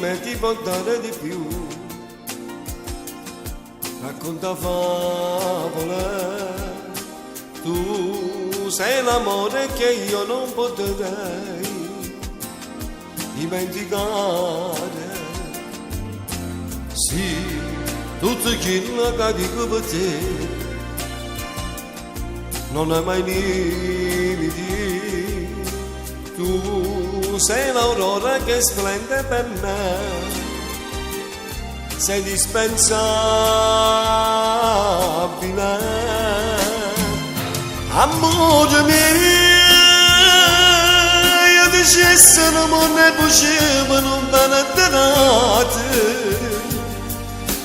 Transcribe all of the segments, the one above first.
sentimenti può dare di più. Racconta favole, tu sei l'amore che io non potrei dimenticare. Sì, tutto quello che dico per te non è mai limiti. Tu sei l'aurora che splende per me, sei dispensabile. Amore mio, io dicessi non ne potevo non benedicate.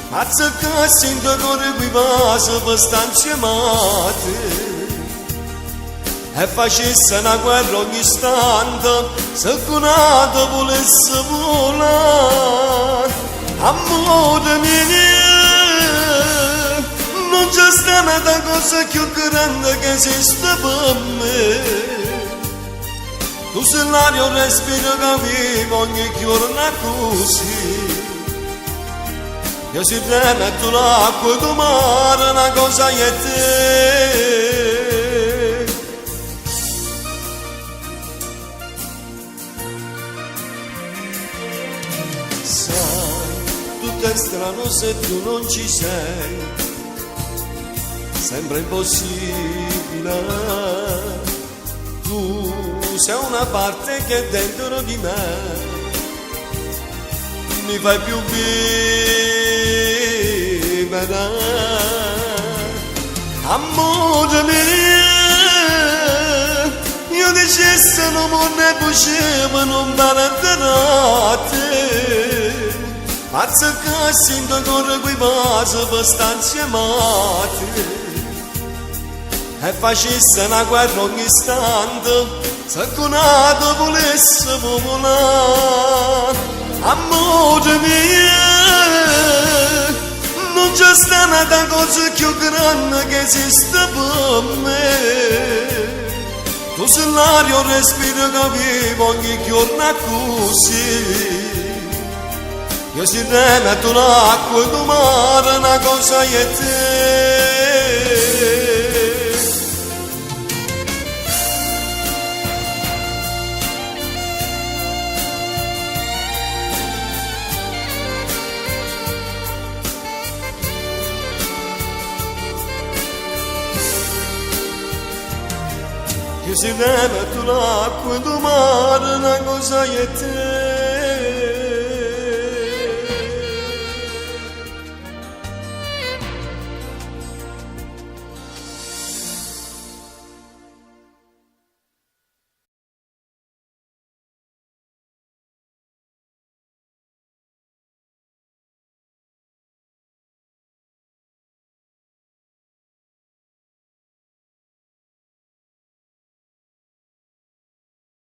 Mazza che sento cuore qui passa per stanze mate e facesse una guerra ogni istante se cunato volesse volare. Amore mio, non c'è stata cosa più grande che esiste per me. Tu sei l'aria, un respiro che vivo ogni giorno così. Io si metto l'acqua e mare, una cosa è te. Sai, tutto è strano se tu non ci sei, sembra impossibile. Tu sei una parte che è dentro di me, mi fai più vivere. Amore mio, io dicessi non ne potevo non benedicate. Mazza che sento corre qui passa per stanze mate e facesse una guerra ogni istante se cunato volesse volare. Amore mio, non c'è stata cosa più grande che esiste per me. Tu sei l'aria, un respiro che vivo ogni giorno così. Io si metto l'acqua e tu mare, una cosa è te. Che si metto l'acqua e tu mare, una cosa è te.